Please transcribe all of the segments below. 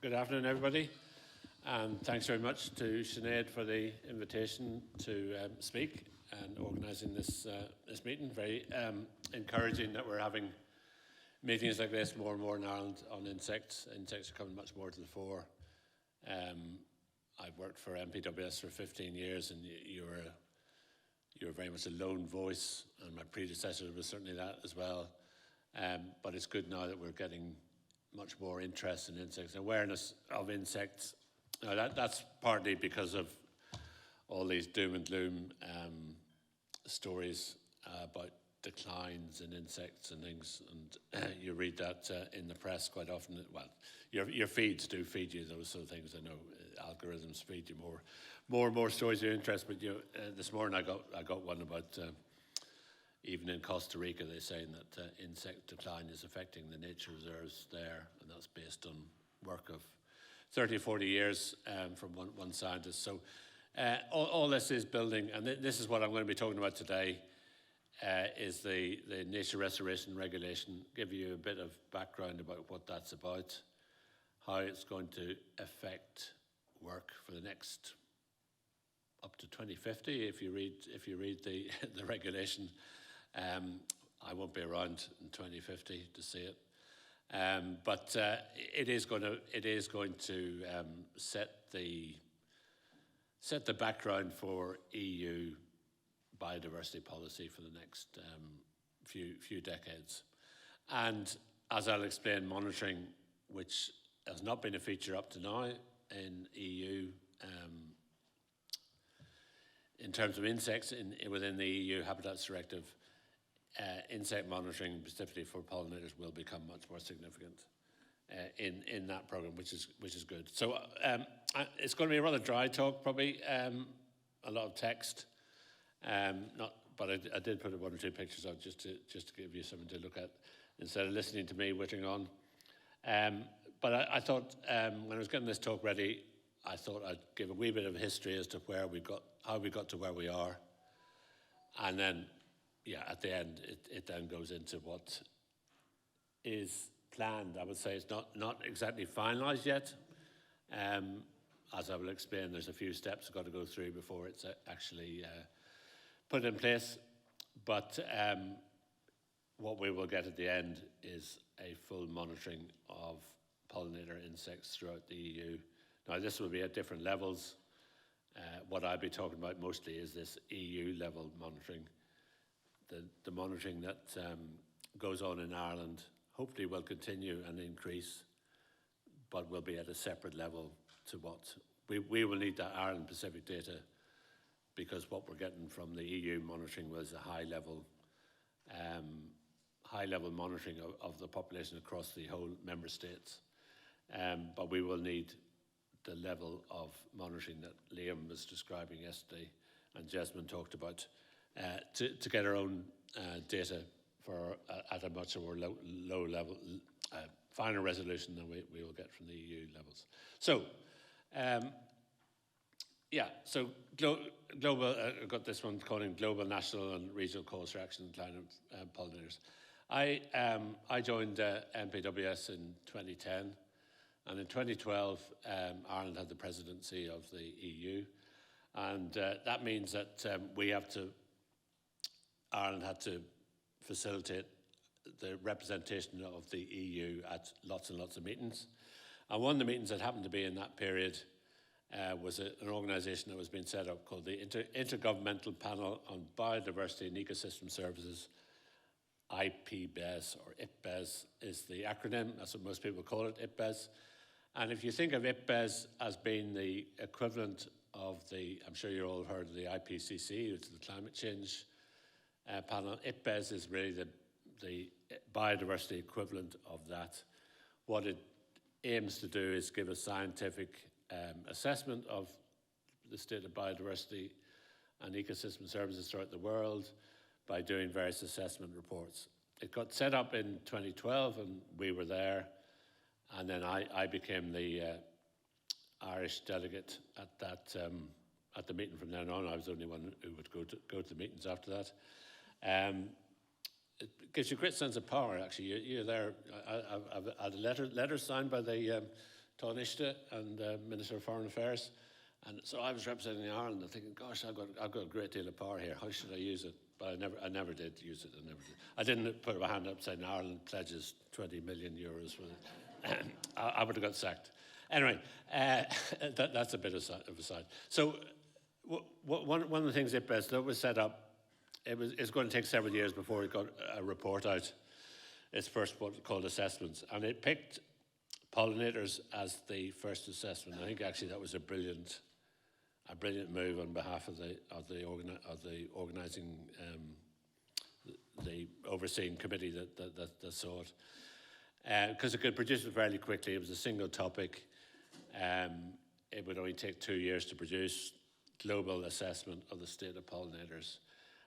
Good afternoon, everybody, and thanks very much to Sinead for the invitation to speak and organising this meeting. Very encouraging that we're having meetings like this more and more in Ireland on insects. Insects are coming much more to the fore. I've worked for MPWS for 15 years, and you were very much a lone voice, and my predecessor was certainly that as well. But it's good now that we're getting much more interest in insects, awareness of insects. Now that's partly because of all these doom and gloom stories about declines in insects and things, and you read that in the press quite often. Well, your feeds do feed you those sort of things. I know algorithms feed you more and more stories of interest. But this morning I got one about even in Costa Rica, they're saying that insect decline is affecting the nature reserves there, and that's based on work of 30 or 40 years from one scientist. So all this is building, and this is what I'm going to be talking about today, is the Nature Restoration Regulation. Give you a bit of background about what that's about, how it's going to affect work for the next up to 2050. If you read the regulation. I won't be around in 2050 to see it, but it is going to set the background for EU biodiversity policy for the next few decades. And as I'll explain, monitoring, which has not been a feature up to now in EU. In terms of insects within the EU Habitats Directive, insect monitoring, specifically for pollinators, will become much more significant in that program, which is good. So it's going to be a rather dry talk, probably a lot of text. But I did put one or two pictures out just to give you something to look at instead of listening to me whittering on. But I thought when I was getting this talk ready, I thought I'd give a wee bit of history as to how we got to where we are, and then, at the end, it then goes into what is planned. I would say it's not exactly finalised yet. As I will explain, there's a few steps I've got to go through before it's actually put in place. But what we will get at the end is a full monitoring of pollinator insects throughout the EU. Now, this will be at different levels. What I'll be talking about mostly is this EU level monitoring. The monitoring that goes on in Ireland hopefully will continue and increase, but will be at a separate level to what we will need that Ireland Pacific data, because what we're getting from the EU monitoring was a high level monitoring of the population across the whole member states. But we will need the level of monitoring that Liam was describing yesterday and Jasmine talked about to get our own data at a much more low level, finer resolution than we will get from the EU levels. So, global. I've got this one calling Global, National and Regional Calls for Action in Decline of Pollinators. I joined MPWS in 2010. And in 2012, Ireland had the presidency of the EU, and that means that Ireland had to facilitate the representation of the EU at lots and lots of meetings. And one of the meetings that happened to be in that period was an organisation that was being set up called the Intergovernmental Panel on Biodiversity and Ecosystem Services. IPBES, or IPBES is the acronym. That's what most people call it, IPBES. And if you think of IPBES as being the equivalent of I'm sure you've all heard of the IPCC, which is the climate change panel. IPBES is really the biodiversity equivalent of that. What it aims to do is give a scientific assessment of the state of biodiversity and ecosystem services throughout the world by doing various assessment reports. It got set up in 2012, and we were there. And then I became the Irish delegate at the meeting from then on. I was the only one who would go to the meetings after that. It gives you a great sense of power, actually. You're there. I've had a letter signed by the Taoiseach and Minister of Foreign Affairs. And so I was representing Ireland and thinking, gosh, I've got a great deal of power here. How should I use it? But I never did use it. I didn't put my hand up saying Ireland pledges 20 million euros for it. I would have got sacked. Anyway, that's a bit of a side. So one of the things that was set up, it's going to take several years before it got a report out, its first what's called assessments. And it picked pollinators as the first assessment. I think actually that was a brilliant move on behalf of the organising, the overseeing committee that saw it, because it could produce it fairly quickly. It was a single topic. It would only take 2 years to produce global assessment of the state of pollinators,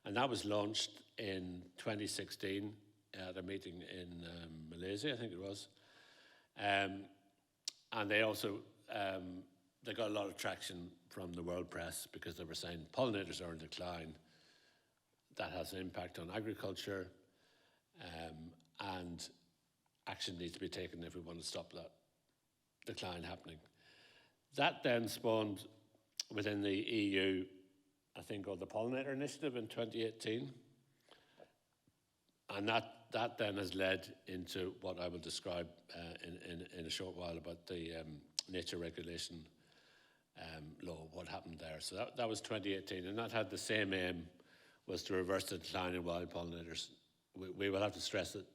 and that was launched in 2016 at a meeting in Malaysia, I think it was, and they also they got a lot of traction from the world press because they were saying pollinators are in decline. That has an impact on agriculture, and action needs to be taken if we want to stop that decline happening. That then spawned within the EU, I think, called the Pollinator Initiative in 2018. And that then has led into what I will describe in a short while about the nature regulation law, what happened there. So that was 2018, and that had the same aim, was to reverse the decline in wild pollinators. We will have to stress that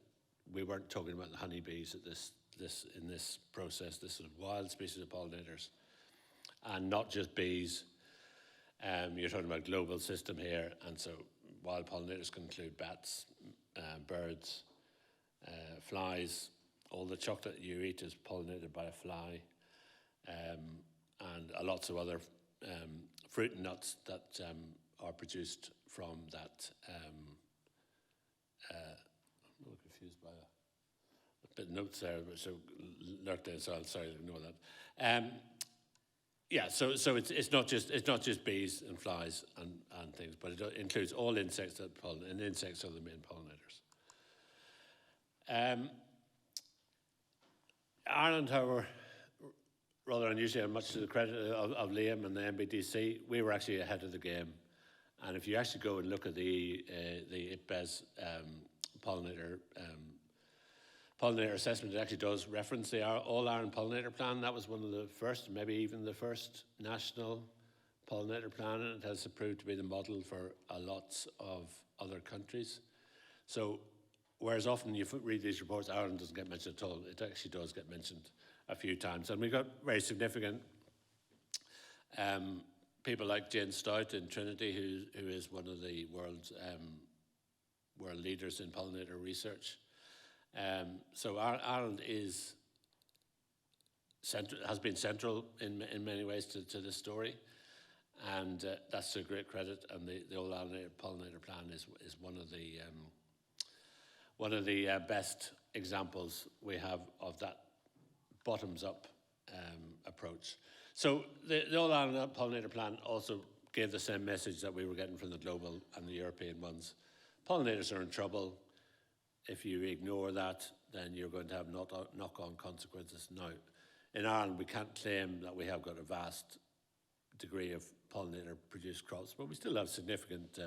we weren't talking about the honeybees in this process. This is wild species of pollinators, and not just bees. You're talking about a global system here, and so wild pollinators can include bats, birds, flies. All the chocolate you eat is pollinated by a fly, and lots of other fruit and nuts that are produced from that. I'm a little confused by a bit of notes there, so lurked there, so I'll sorry, ignore that. Yeah, so it's not just bees and flies and things, but it includes all insects that pollinate, and insects are the main pollinators. Ireland, however, rather unusually, and much to the credit of Liam and the MBDC, we were actually ahead of the game. And if you actually go and look at the IPBES pollinator assessment, it actually does reference the All-Ireland Pollinator Plan. That was one of the first, maybe even the first national pollinator plan, and it has proved to be the model for lots of other countries. So, whereas often you read these reports, Ireland doesn't get mentioned at all, it actually does get mentioned a few times. And we got very significant people like Jane Stout in Trinity, who is one of the world leaders in pollinator research. So Ireland has been central in many ways to this story, and that's to great credit. And the All-Ireland Pollinator Plan is one of the best examples we have of that bottoms-up approach. So the All-Ireland Pollinator Plan also gave the same message that we were getting from the global and the European ones. Pollinators are in trouble. If you ignore that, then you're going to have knock-on consequences. Now, in Ireland, we can't claim that we have got a vast degree of pollinator-produced crops, but we still have significant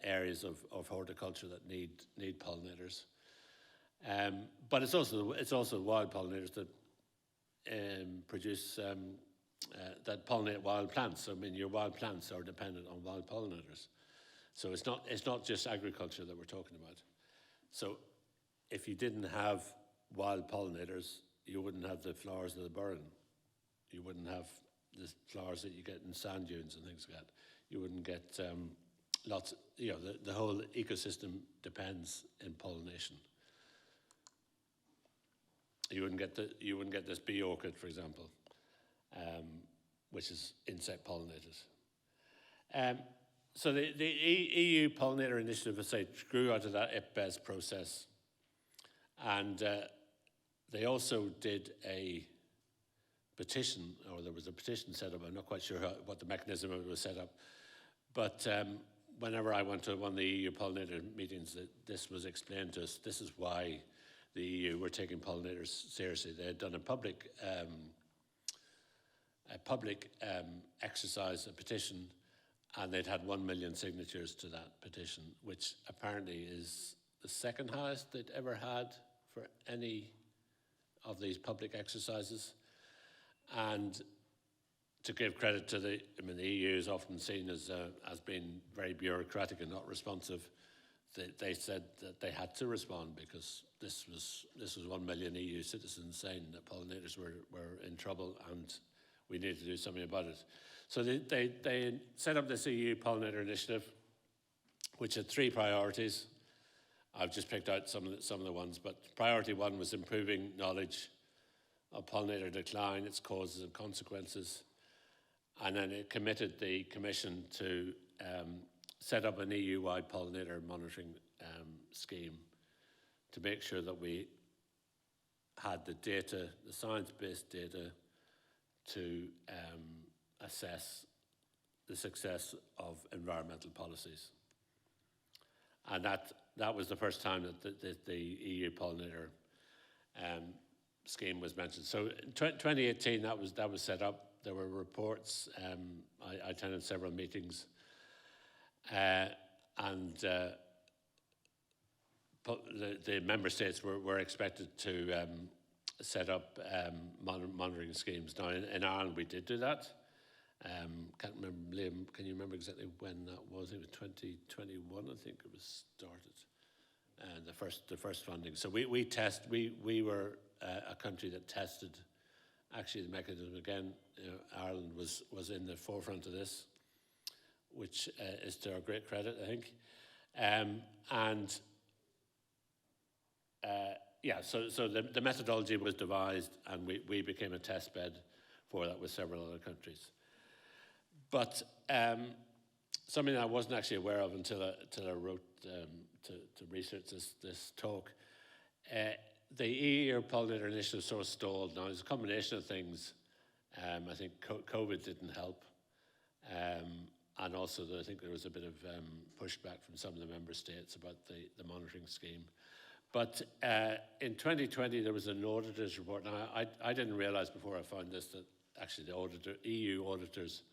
areas of horticulture that need pollinators. But it's also wild pollinators that produce that pollinate wild plants. So, I mean, your wild plants are dependent on wild pollinators. So it's not just agriculture that we're talking about. So if you didn't have wild pollinators, you wouldn't have the flowers of the burn. You wouldn't have the flowers that you get in sand dunes and things like that. You wouldn't get lots. The whole ecosystem depends in pollination. You wouldn't get this bee orchid, for example, which is insect pollinated. So the EU Pollinator Initiative, as I say, grew out of that IPBES process, and they also did a petition, or there was a petition set up. I'm not quite sure what the mechanism of it was set up, but whenever I went to one of the EU pollinator meetings, this was explained to us. This is why the EU were taking pollinators seriously. They had done a public exercise, a petition, and they'd had 1 million signatures to that petition, which apparently is the second highest they'd ever had for any of these public exercises. And to give credit to the EU is often seen as being very bureaucratic and not responsive. They said that they had to respond because this was 1 million EU citizens saying that pollinators were in trouble and we needed to do something about it. So they set up this EU pollinator initiative, which had 3 priorities. I've just picked out some of the ones, but priority 1 was improving knowledge of pollinator decline, its causes and consequences. And then it committed the Commission to set up an EU-wide pollinator monitoring scheme to make sure that we had the data, the science-based data, to assess the success of environmental policies. And that was the first time that the EU pollinator scheme was mentioned. So in 2018, that was set up. There were reports. I attended several meetings, and the member states were expected to set up monitoring schemes. Now in Ireland we did do that. Can't remember, Liam, can you remember exactly when that was? It was 2021, I think it was started. The first funding. So we were a country that tested actually the mechanism. Again, Ireland was in the forefront of this, which is to our great credit, I think. So the methodology was devised, and we became a test bed for that with several other countries. But something that I wasn't actually aware of until I wrote to research this talk, the EU pollinator initiative sort of stalled. Now, there's a combination of things. I think COVID didn't help. And also, I think there was a bit of pushback from some of the member states about the monitoring scheme. But in 2020, there was an auditor's report. Now, I didn't realize before I found this that actually the EU auditors,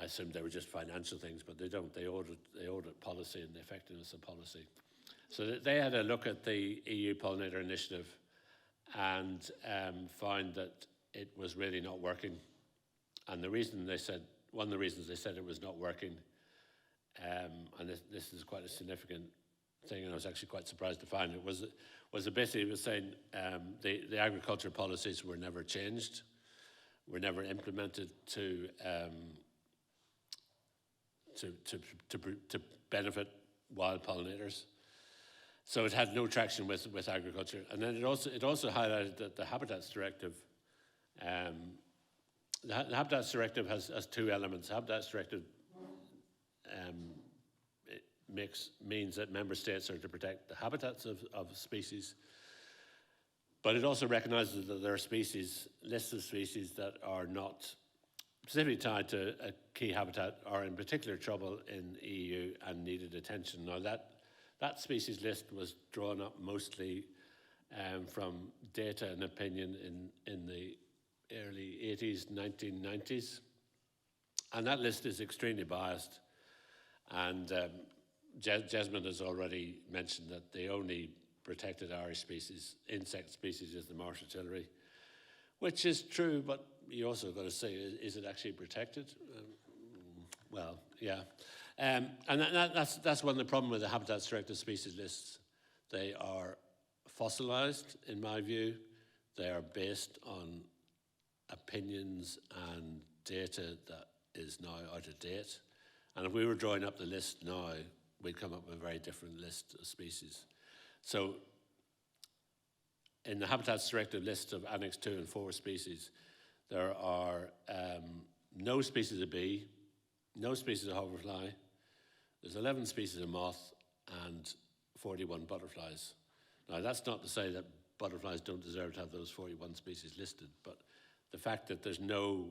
I assumed they were just financial things, but they don't. They audit policy and the effectiveness of policy. So they had a look at the EU pollinator initiative and found that it was really not working. And one of the reasons they said it was not working, and this is quite a significant thing, and I was actually quite surprised to find it, was basically it was saying the agriculture policies were never changed, were never implemented to benefit wild pollinators. So it had no traction with agriculture. And then it also highlighted that the Habitats Directive, the Habitats Directive has 2 elements. The Habitats Directive means that member states are to protect the habitats of species, but it also recognizes that there are lists of species that are not specifically tied to a key habitat or in particular trouble in the EU and needed attention. Now that species list was drawn up mostly from data and opinion in the early 80s, 1990s. And that list is extremely biased. And Jesmond has already mentioned that the only protected Irish species, insect species, is the marsh artillery, which is true, but you also got to say, is it actually protected? Well, yeah. And that's one of the problems with the Habitats Directive species lists. They are fossilized, in my view. They are based on opinions and data that is now out of date. And if we were drawing up the list now, we'd come up with a very different list of species. So in the Habitats Directive list of Annex 2 and 4 species, there are no species of bee, no species of hoverfly, there's 11 species of moth, and 41 butterflies. Now, that's not to say that butterflies don't deserve to have those 41 species listed, but the fact that there's no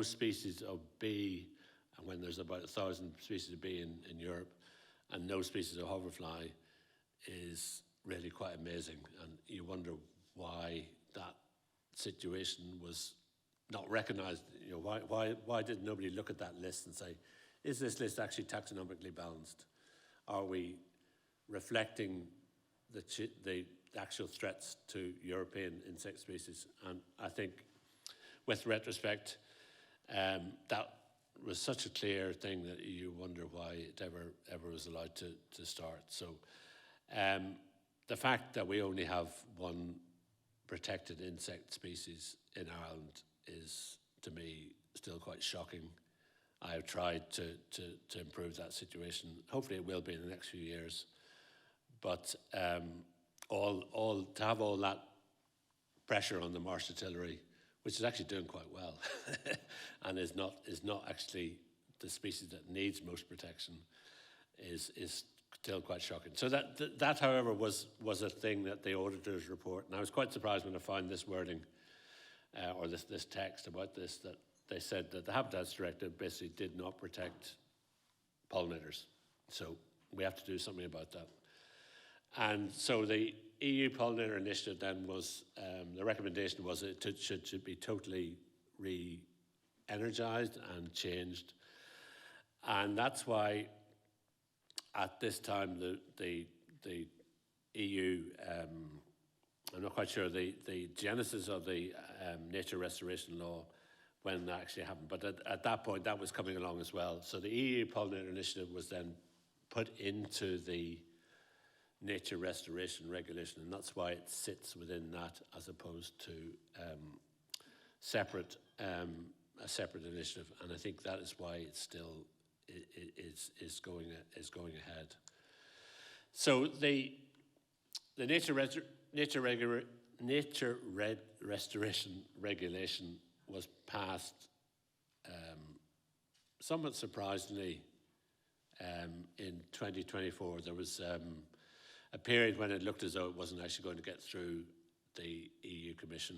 species of bee, and when there's about 1,000 species of bee in Europe, and no species of hoverfly is really quite amazing, and you wonder why that situation was not recognised. You know, why did nobody look at that list and say, is this list actually taxonomically balanced? Are we reflecting the actual threats to European insect species? And I think, with retrospect, that was such a clear thing that you wonder why it ever was allowed to start. So the fact that we only have one protected insect species in Ireland is, to me, still quite shocking. I have tried to improve that situation. Hopefully it will be in the next few years. But to have all that pressure on the marsh artillery, which is actually doing quite well, and is not actually the species that needs most protection, is still quite shocking. So that however, was a thing that the auditors report. And I was quite surprised when I found this wording, or this text about this, that they said that the Habitats Directive basically did not protect pollinators. So we have to do something about that. And so the EU Pollinator Initiative then was, the recommendation was it should be totally re-energised and changed. And that's why at this time the EU, I'm not quite sure the genesis of the nature restoration law, when that actually happened, but at that point that was coming along as well. So the EU Pollinator Initiative was then put into the nature restoration regulation, and that's why it sits within that as opposed to a separate initiative. And I think that is why it's still is going ahead. So the nature restoration regulation was passed somewhat surprisingly in 2024. There was a period when it looked as though it wasn't actually going to get through the EU Commission.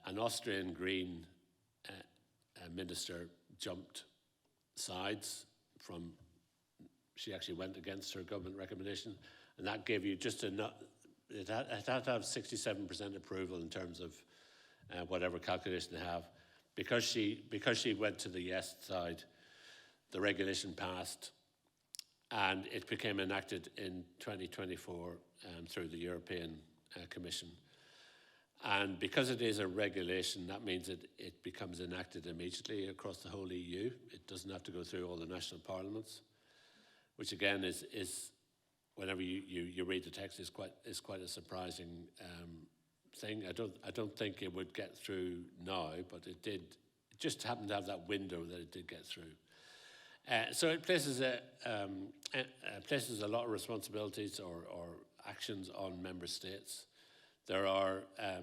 An Austrian Green minister jumped sides from, she actually went against her government recommendation, and that gave you just enough, it had to have 67% approval in terms of whatever calculation they have. Because she went to the yes side, the regulation passed, and it became enacted in 2024 through the European Commission. And because it is a regulation, that means it becomes enacted immediately across the whole EU. It doesn't have to go through all the national parliaments, which again is whenever you read the text, is quite a surprising thing. I don't think it would get through now, but it did. It just happened to have that window that it did get through. So it places a lot of responsibilities or actions on member states. There are, I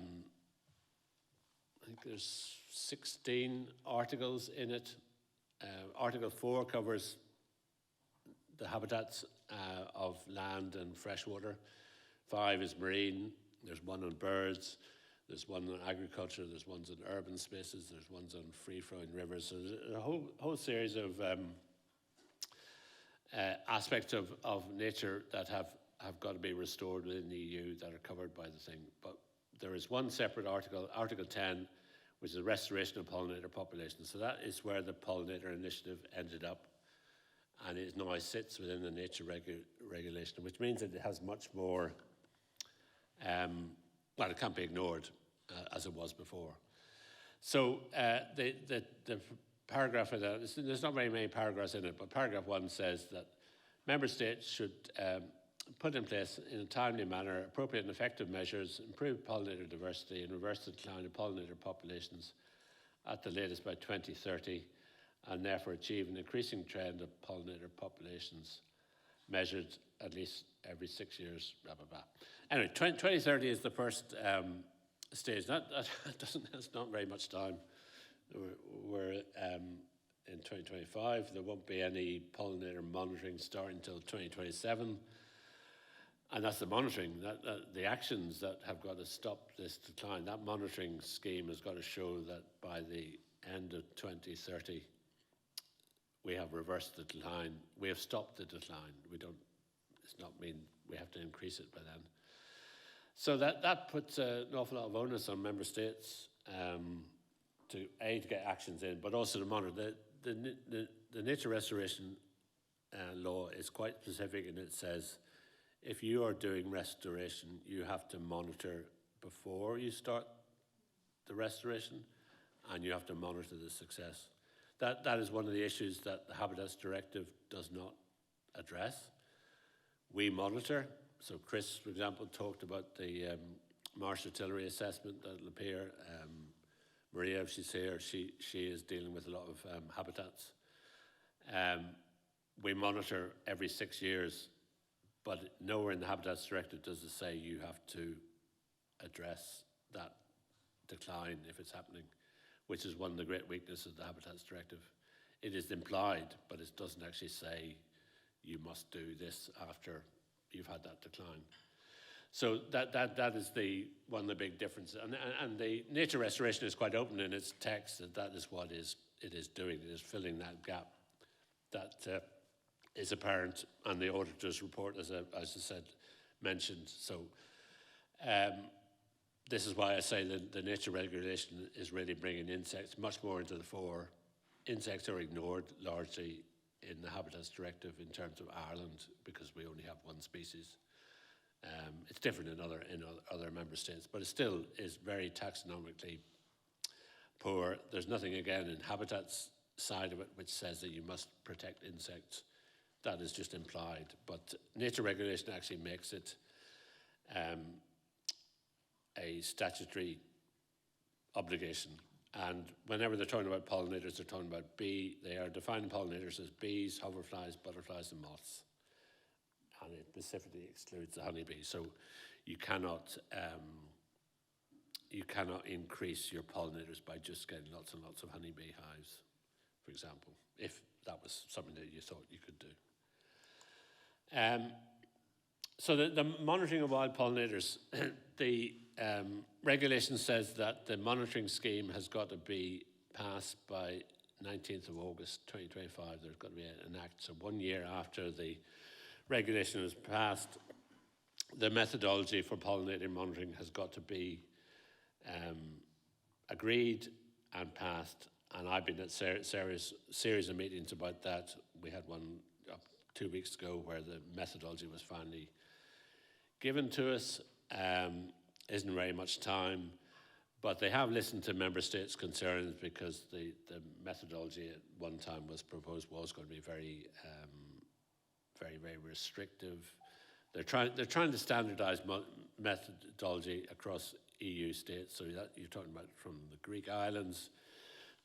think there's 16 articles in it. Article 4 covers the habitats of land and freshwater. 5 is marine. There's one on birds. There's one on agriculture. There's ones on urban spaces. There's ones on free-flowing rivers. So there's a whole series of aspects of nature that have got to be restored within the EU that are covered by the thing. But there is one separate article, Article 10, which is the restoration of pollinator populations. So that is where the Pollinator Initiative ended up, and it now sits within the nature regulation, which means that it has much more, well, it can't be ignored as it was before. So the paragraph of that, there's not very many paragraphs in it, but paragraph 1 says that member states should put in place in a timely manner appropriate and effective measures, improve pollinator diversity and reverse the decline of pollinator populations at the latest by 2030, and therefore achieve an increasing trend of pollinator populations measured at least every 6 years, blah, blah, blah. Anyway, 2030 is the first stage. That's not very much time. We're in 2025. There won't be any pollinator monitoring starting until 2027. And that's the monitoring, the actions that have got to stop this decline. That monitoring scheme has got to show that by the end of 2030, we have reversed the decline. We have stopped the decline. it's not mean we have to increase it by then. So that puts an awful lot of onus on member states to get actions in, but also to monitor. The nature restoration law is quite specific, and it says if you are doing restoration, you have to monitor before you start the restoration, and you have to monitor the success. That is one of the issues that the Habitats Directive does not address. We monitor. So Chris, for example, talked about the marsh artillery assessment that will appear. Maria, if she's here, she is dealing with a lot of habitats. We monitor every 6 years, but nowhere in the Habitats Directive does it say you have to address that decline if it's happening, which is one of the great weaknesses of the Habitats Directive. It is implied, but it doesn't actually say you must do this after you've had that decline. So that is one of the big differences. And the nature restoration is quite open in its text, that is what it is doing. It is filling that gap that is apparent, and the auditor's report, as I said, mentioned. So this is why I say that the nature regulation is really bringing insects much more into the fore. Insects are ignored largely in the Habitats Directive in terms of Ireland because we only have one species. It's different in other member states, but it still is very taxonomically poor. There's nothing, again, in habitats side of it which says that you must protect insects. That is just implied, but nature regulation actually makes it a statutory obligation. And whenever they're talking about pollinators, they're talking about they are defining pollinators as bees, hoverflies, butterflies, and moths. And it specifically excludes the honeybee. So you cannot increase your pollinators by just getting lots and lots of honeybee hives, for example, if that was something that you thought you could do. So the monitoring of wild pollinators, the regulation says that the monitoring scheme has got to be passed by 19th of August 2025. There's got to be an act. So 1 year after the regulation is passed, the methodology for pollinator monitoring has got to be agreed and passed. And I've been at series of meetings about that. We had one up 2 weeks ago where the methodology was finally given to us. Isn't very much time, but they have listened to member states' concerns because the methodology at one time was proposed was going to be very restrictive. They're trying to standardise methodology across EU states. So that you're talking about from the Greek islands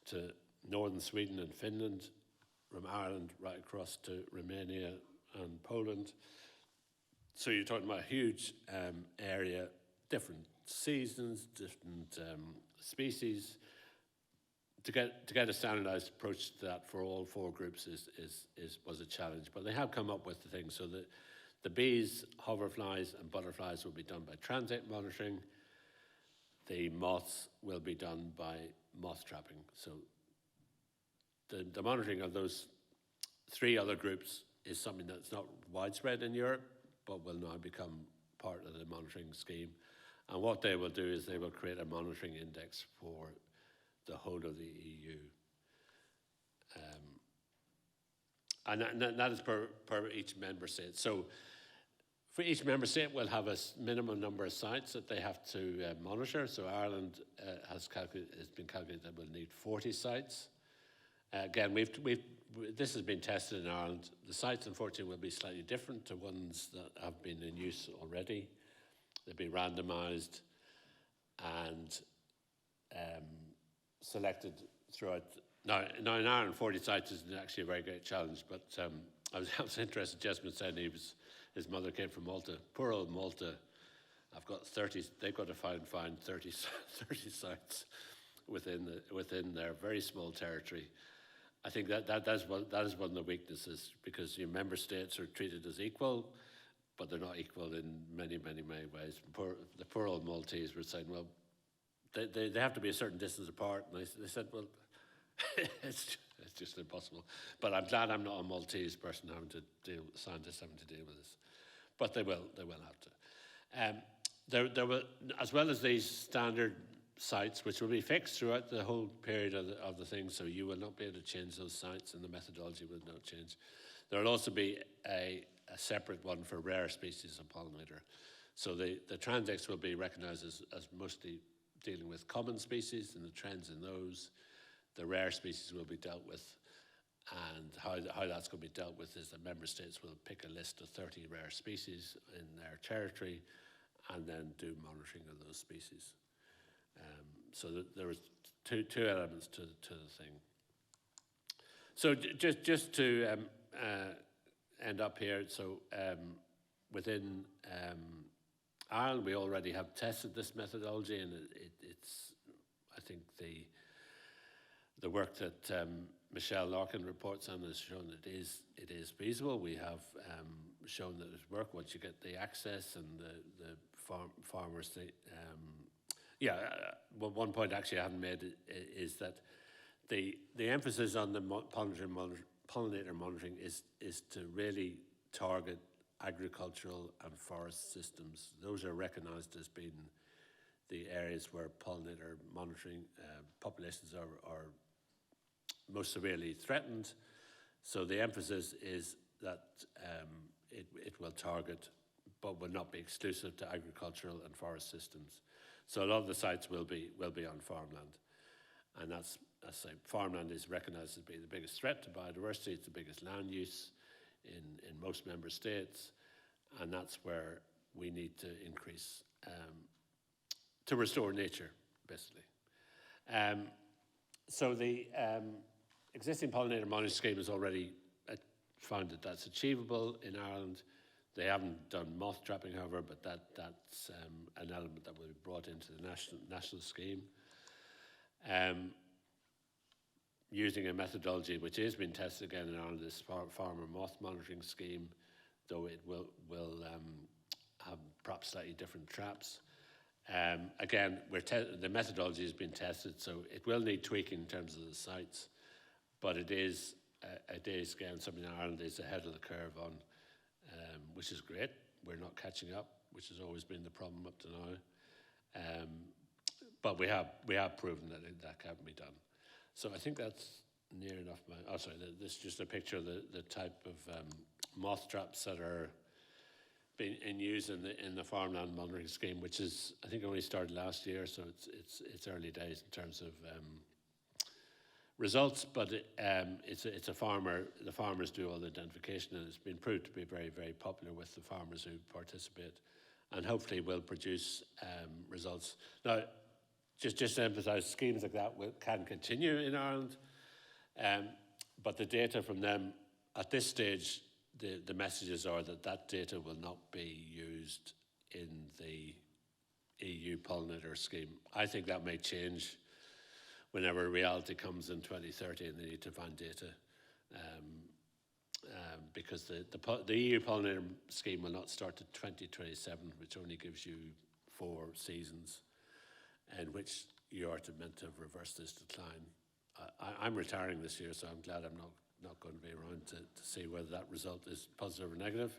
to northern Sweden and Finland, from Ireland right across to Romania and Poland. So you're talking about a huge area, different seasons, different species. To get a standardised approach to that for all 4 groups was a challenge. But they have come up with the things. So the bees, hoverflies, and butterflies will be done by transect monitoring. The moths will be done by moth trapping. So the monitoring of those 3 other groups is something that's not widespread in Europe, but will now become part of the monitoring scheme. And what they will do is they will create a monitoring index for the whole of the EU. And that is per each member state. So for each member state, we'll have a minimum number of sites that they have to monitor. So Ireland has been calculated that we'll need 40 sites. Again, this has been tested in Ireland. The sites, unfortunately, will be slightly different to ones that have been in use already. They'll be randomised and selected throughout. Now in Ireland, 40 sites is actually a very great challenge, but I was interested. Jesmond said his mother came from Malta. Poor old Malta. I've got 30. They've got to find 30 sites within their very small territory. I think that is one of the weaknesses, because your member states are treated as equal, but they're not equal in many ways. The poor old Maltese were saying, well, they have to be a certain distance apart, and they said, well, it's just impossible. But I'm glad I'm not a Maltese person scientist having to deal with this. but they will have to. There will, as well as these standard sites, which will be fixed throughout the whole period of the thing, so you will not be able to change those sites, and the methodology will not change. There will also be a separate one for rare species of pollinator. So the Transdex will be recognised as mostly dealing with common species and the trends in those. The rare species will be dealt with, and how that's going to be dealt with is that member states will pick a list of 30 rare species in their territory and then do monitoring of those species. So there was two elements to the thing. So just to end up here, so within Ireland, we already have tested this methodology, and it's I think the work that Michelle Larkin reports on has shown that it is feasible. We have shown that it works once you get the access and the farmers. Well, one point actually I haven't made is that the emphasis on the pollinator monitoring is to really target agricultural and forest systems. Those are recognised as being the areas where pollinator monitoring populations are most severely threatened. So the emphasis is that it will target, but will not be exclusive to agricultural and forest systems. So a lot of the sites will be on farmland, and that's farmland is recognised as being the biggest threat to biodiversity. It's the biggest land use in most member states, and that's where we need to increase to restore nature, basically. So the existing pollinator monitoring scheme has already found that that's achievable in Ireland. They haven't done moth trapping, however, but that's an element that will be brought into the national scheme. Using a methodology which is being tested again in Ireland, this farmer moth monitoring scheme, though it will have perhaps slightly different traps. Again, the methodology has been tested, so it will need tweaking in terms of the sites, but it is again something Ireland is ahead of the curve on, which is great. We're not catching up, which has always been the problem up to now. But we have proven that can be done. So I think that's near enough. This is just a picture of the type of moth traps that are being in use in the farmland monitoring scheme, which is I think only started last year, so it's early days in terms of results. But it's a farmer. The farmers do all the identification, and it's been proved to be very, very popular with the farmers who participate, and hopefully will produce results. Now, just to emphasise, schemes like that can continue in Ireland, but the data from them at this stage, the messages are that data will not be used in the EU pollinator scheme. I think that may change whenever reality comes in 2030 and they need to find data, because the EU pollinator scheme will not start to 2027, which only gives you 4 seasons in which you are meant to have reversed this decline. I'm retiring this year, so I'm glad I'm not going to be around to see whether that result is positive or negative.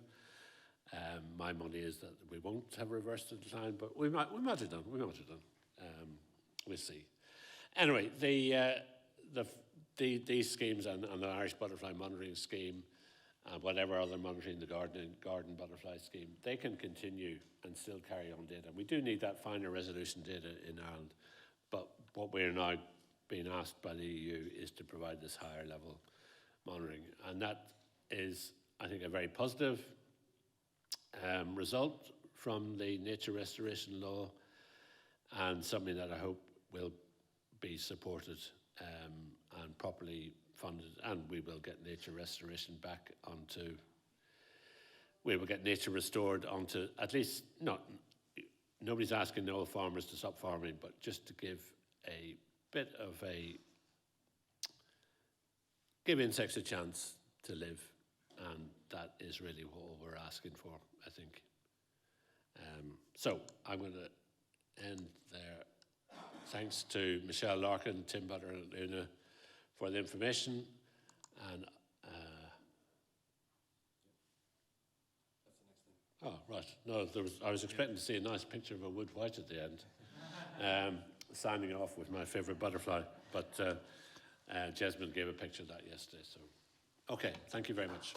My money is that we won't have reversed the decline, but we might have done. We'll see. Anyway, these schemes and the Irish Butterfly Monitoring Scheme and whatever other monitoring, the garden butterfly scheme, they can continue and still carry on data. We do need that finer resolution data in Ireland, but what we are now being asked by the EU is to provide this higher level monitoring, and that is, I think, a very positive result from the nature restoration law, and something that I hope will be supported and properly funded, and we will get nature restoration back onto, we will get nature restored onto, at least, nobody's asking all farmers to stop farming, but just to give a bit of give insects a chance to live, and that is really what we're asking for, I think. So I'm going to end there. Thanks to Michelle Larkin, Tim Butter and Una for the information, and Oh, right. No, I was expecting to see a nice picture of a wood white at the end, signing off with my favourite butterfly. But Jesmond gave a picture of that yesterday. So, okay, thank you very much.